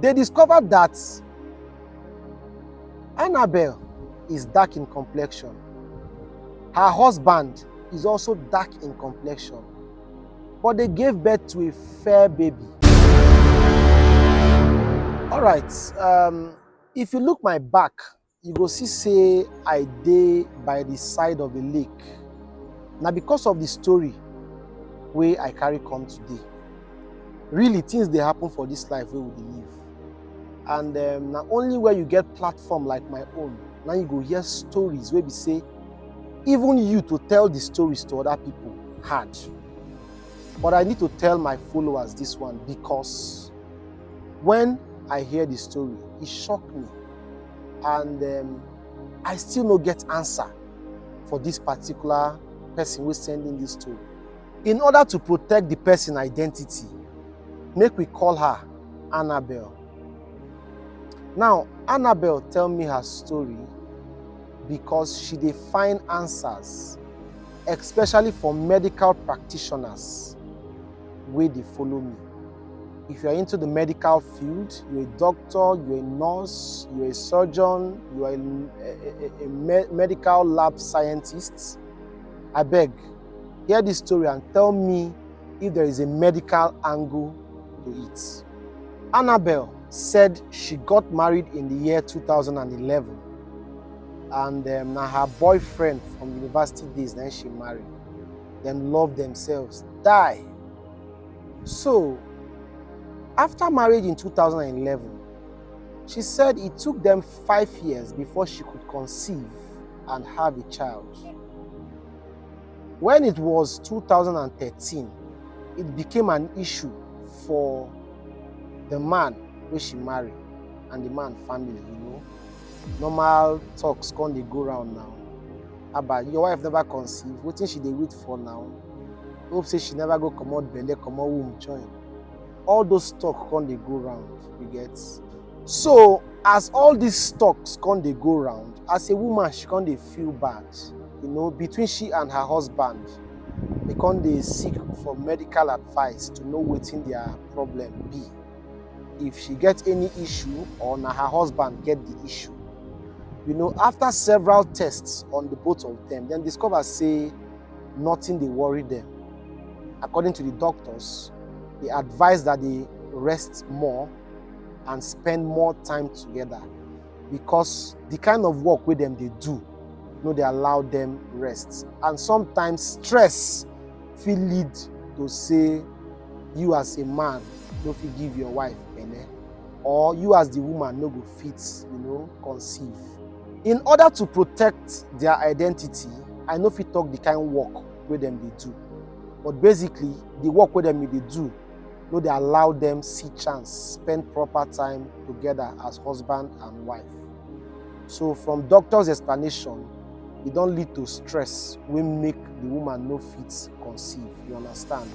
They discovered that Annabelle is dark in complexion. Her husband is also dark in complexion. But they gave birth to a fair baby. All right, if you look my back, you go see say I dey by the side of a lake. Now because of the story wey I carry come today, really things dey happen for this life wey we dey live. And na only where you get platform like my own, now you go hear stories wey be say even you to tell the stories to other people hard. But I need to tell my followers this one because when I hear the story, it shocked me. And I still no get answer for this particular person who is sending this story. In order to protect the person identity, make we call her Annabelle. Now, Annabelle tell me her story because she dey find answers, especially for medical practitioners wey dey follow me. If you are into the medical field, you're a doctor, you're a nurse, you're a surgeon, you are a medical lab scientist, I beg, hear this story and tell me if there is a medical angle to it. Annabelle said she got married in the year 2011. And now her boyfriend from university days, then she married. Them love themselves, die. So, after marriage in 2011, she said it took them 5 years before she could conceive and have a child. When it was 2013, it became an issue for the man where she married and the man family, Normal talks come dey go round now. About your wife never conceive, wetin she dey wait for now? Hope say she never go comot belle, comot womb join. All those talk come dey go round, you get? So as all these talks come dey go round, as a woman she come dey feel bad. Between she and her husband, they come dey seek for medical advice to know wetin their problem be. If she gets any issue or na her husband get the issue. After several tests on the both of them, then discover say nothing dey worry them. According to the doctors, they advise that they rest more and spend more time together because the kind of work wey them they do, they allow them rest. And sometimes stress fit lead to say you as a man no fit give your wife belle, or you as the woman no go fit, conceive. In order to protect their identity, I no fit talk the kind of work wey them they do. But basically, the work wey them they do, they allow them see chance, spend proper time together as husband and wife. So from doctor's explanation, it don't lead to stress wey make the woman no fit conceive, you understand?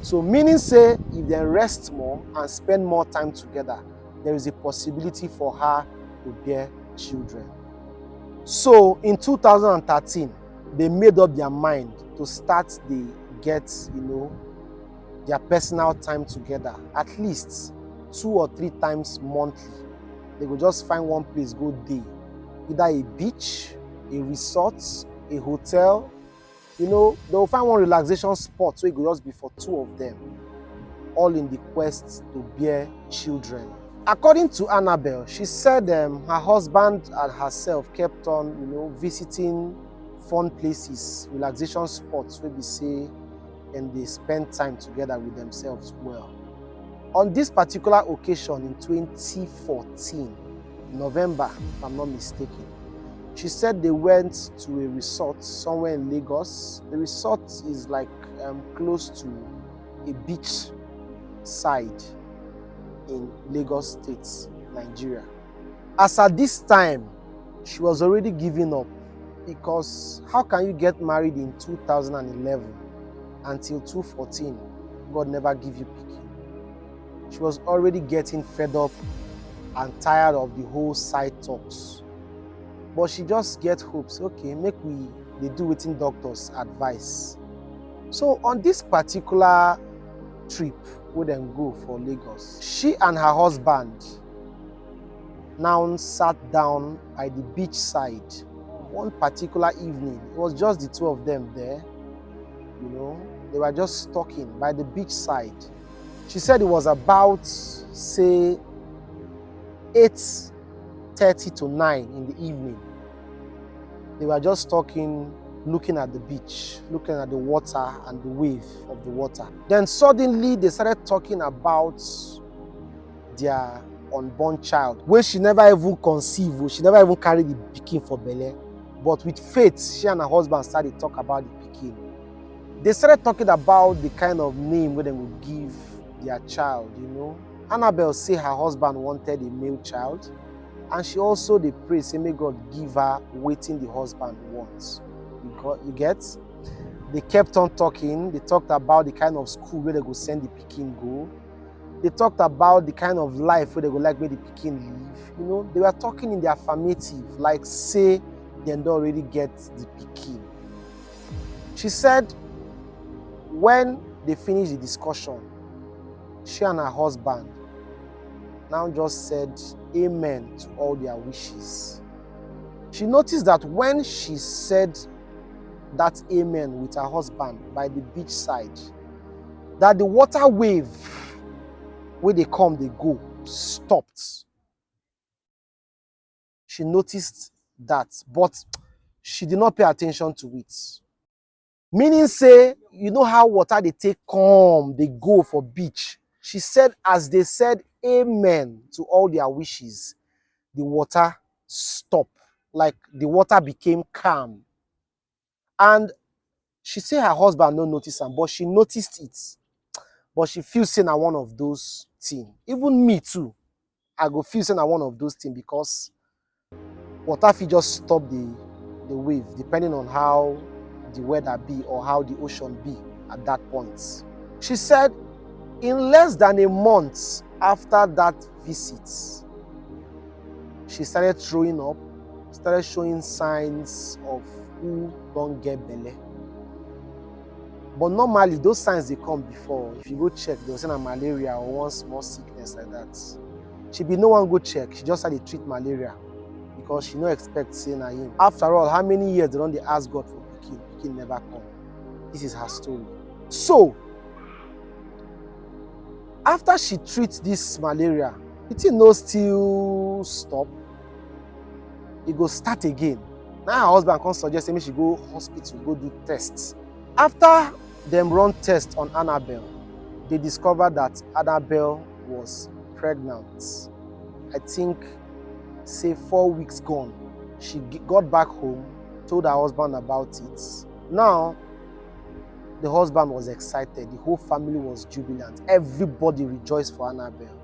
So meaning say, if they rest more and spend more time together, there is a possibility for her to bear children. So in 2013, they made up their mind to start the get, their personal time together, at least 2 or 3 times monthly. They go just find one place, go day, either a beach, a resort, a hotel. They'll find one relaxation spot so it could just be for 2 of them, all in the quest to bear children. According to Annabelle, she said her husband and herself kept on, visiting fun places, relaxation spots where we say, and they spend time together with themselves well. On this particular occasion in 2014, November, if I'm not mistaken, she said they went to a resort somewhere in Lagos. The resort is like close to a beach side in Lagos State, Nigeria. As at this time, she was already giving up because how can you get married in 2011 until 2014, God never give you pikin? She was already getting fed up and tired of the whole side talks. But she just get hopes, okay, make they do wetin doctors advise. So on this particular trip, where them go for Lagos, she and her husband now sat down by the beach side one particular evening. It was just the two of them there, they were just talking by the beach side. She said it was about, say, 8:30 to 9 in the evening. They were just talking, looking at the beach, looking at the water and the wave of the water. Then suddenly they started talking about their unborn child, where she never even conceived, she never even carried the pikin for belle. But with faith, she and her husband started to talk about the pikin. They started talking about the kind of name where they would give their child, Annabelle say her husband wanted a male child, and she also they pray, say, may God give her waiting the husband wants. You get? They kept on talking. They talked about the kind of school where they go send the pikin go. They talked about the kind of life where they go like where the pikin live. They were talking in the affirmative, like say they don't already get the pikin. She said when they finished the discussion, she and her husband now just said amen to all their wishes. She noticed that when she said that amen with her husband by the beach side, that the water wave where they come, they go, stopped. She noticed that, but she did not pay attention to it. Meaning say, how water they take come, they go for beach. She said as they said amen to all their wishes, the water stopped. Like the water became calm. And she said her husband no notice am, but she noticed it. But she feels say na one of those things. Even me too, I go feel say na one of those things, because water fit just stop the wave depending on how the weather be or how the ocean be at that point. She said in less than a month after that visit, she started throwing up, started showing signs of who don't get belle. But normally those signs they come before. If you go check, they'll say na malaria or one small sickness like that. She be no one go check. She just had to treat malaria because she no expect saying na him. After all, how many years they don't they ask God for pikin? Pikin never come. This is her story. So after she treats this malaria, the thing no still stop. It go start again. Now her husband can suggest me she go hospital, go do tests. After them run tests on Annabelle, they discovered that Annabelle was pregnant. I think, say 4 weeks gone. She got back home, told her husband about it. Now, the husband was excited. The whole family was jubilant. Everybody rejoiced for Annabelle.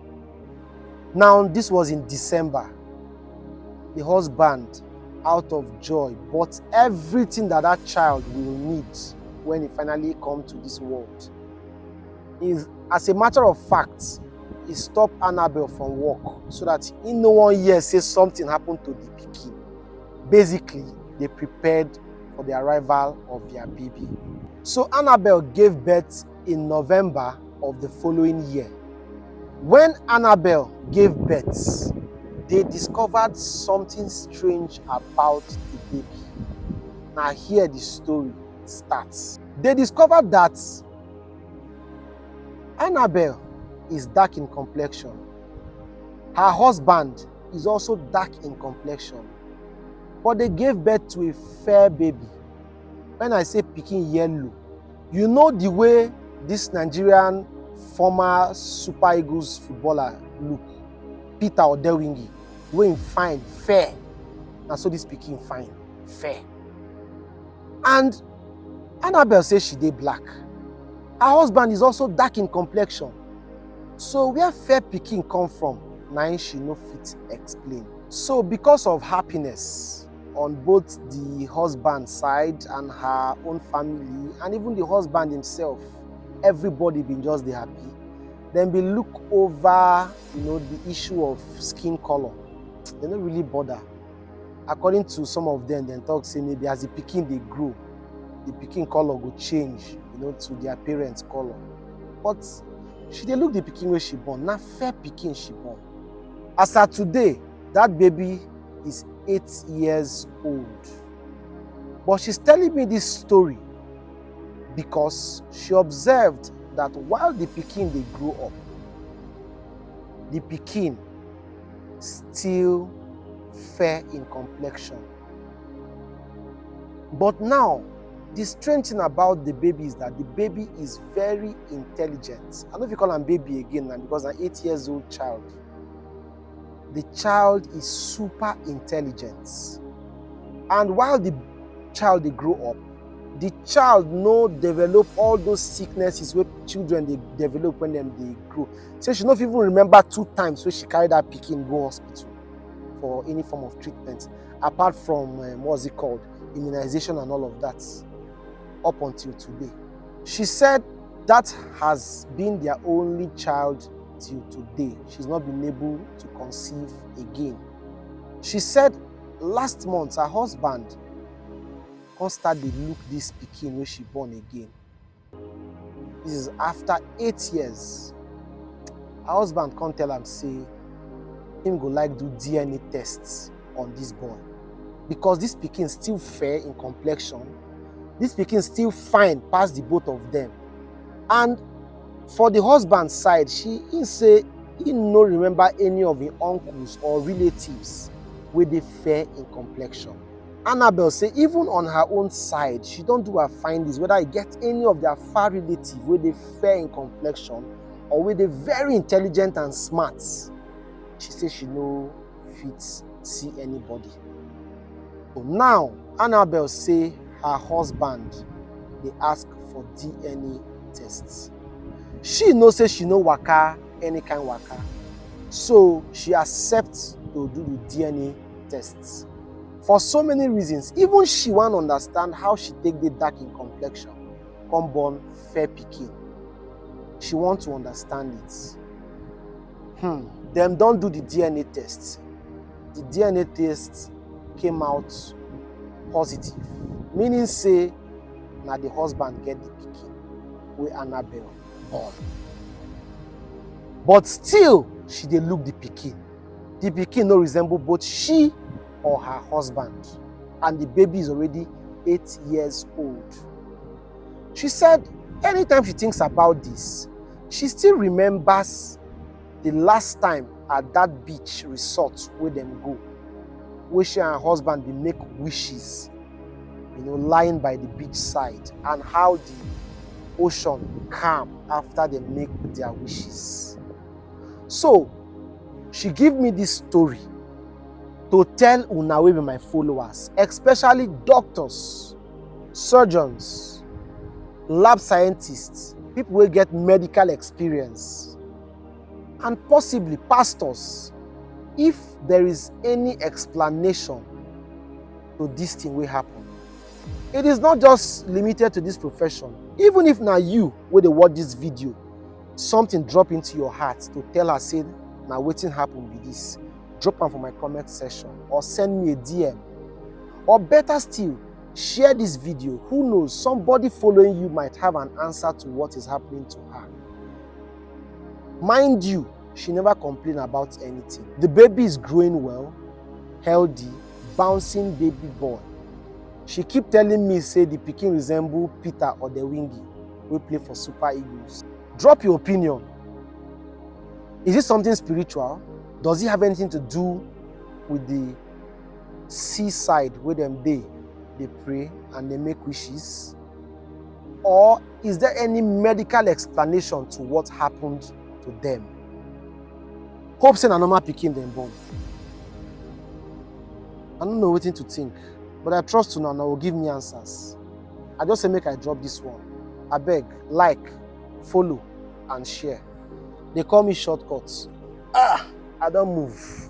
Now, this was in December. The husband, out of joy, bought everything that child will need when he finally comes to this world. As a matter of fact, he stopped Annabelle from work so that in no 1 year say something happened to the pikin. Basically, they prepared for the arrival of their baby. So Annabelle gave birth in November of the following year. When Annabelle gave birth, they discovered something strange about the baby. Now here the story starts. They discovered that Annabelle is dark in complexion. Her husband is also dark in complexion. But they gave birth to a fair baby. When I say pikin yellow, you know the way this Nigerian former Super Eagles footballer look, Peter Odewingi, wey fine, fair. And so this pikin fine, fair. And Annabelle says she dey black. Her husband is also dark in complexion. So where fair pikin come from, na she no fit explain. So because of happiness on both the husband side and her own family, and even the husband himself, everybody been just dey happy. Then be look over, the issue of skin color. They don't really bother. According to some of them, they talk say maybe as the pikin they grow, the pikin color go change, to their parents' color. But she dey look the pikin where she born. Now fair pikin she born. As of today, That baby is 8 years old. But she's telling me this story because she observed that while the pikin they grow up, the pikin still fair in complexion. But now, the strange thing about the baby is that the baby is very intelligent. I don't know if you call him baby again now because an 8 years old child. The child is super intelligent. And while the child they grow up, the child no develop all those sicknesses where children they develop when they grow. So she not even remember 2 times when she carried that pikin go hospital for any form of treatment, apart from what's it called, immunization and all of that, up until today. She said that has been their only child till today. She's not been able to conceive again. She said last month her husband come start dey look this pikin wey she born again. This is after 8 years. Her husband come tell am say him go like do DNA tests on this boy because this pikin still fair in complexion. This pikin still fine pass the both of them. And for the husband side, he say he no remember any of his uncles or relatives wey dey fair in complexion. Annabelle say even on her own side, she don't do her findings whether he get any of their far relatives where they fair in complexion or where they very intelligent and smart. She says she no fit see anybody. So now, Annabelle say her husband they ask for DNA tests. She no say she no waka any kind waka, so she accepts to do the DNA tests. For so many reasons, even she want to understand how she take the dark in complexion, come born fair pikin. She want to understand it. Them don't do the DNA tests. The DNA test came out positive, meaning say now the husband get the pikin wey Annabelle born. But still, she dey look the pikin. The pikin no resemble both she or her husband, and the baby is already 8 years old. She said anytime she thinks about this, she still remembers the last time at that beach resort where them go, where she and her husband they make wishes, lying by the beach side, and how the ocean calm after they make their wishes. So she give me this story to tell una wey be my followers, especially doctors, surgeons, lab scientists, people wey get medical experience, and possibly pastors, if there is any explanation to this thing wey happen. It is not just limited to this profession. Even if now you wey dey watch this video, something drop into your heart to tell her say na wetin happen be this, drop am for my comment section or send me a DM. Or better still, share this video. Who knows, somebody following you might have an answer to what is happening to her. Mind you, she never complained about anything. The baby is growing well, healthy, bouncing baby boy. She keep telling me say the pikin resemble Peter or the Wingy, who play for Super Eagles. Drop your opinion. Is it something spiritual? Does it have anything to do with the seaside where they pray and they make wishes? Or is there any medical explanation to what happened to them? Hope say na normal pikin dem born. I don't know what to think, but I trust you now will give me answers. I just say make I drop this one. I beg, like, follow, and share. They call me shortcuts. I don't move.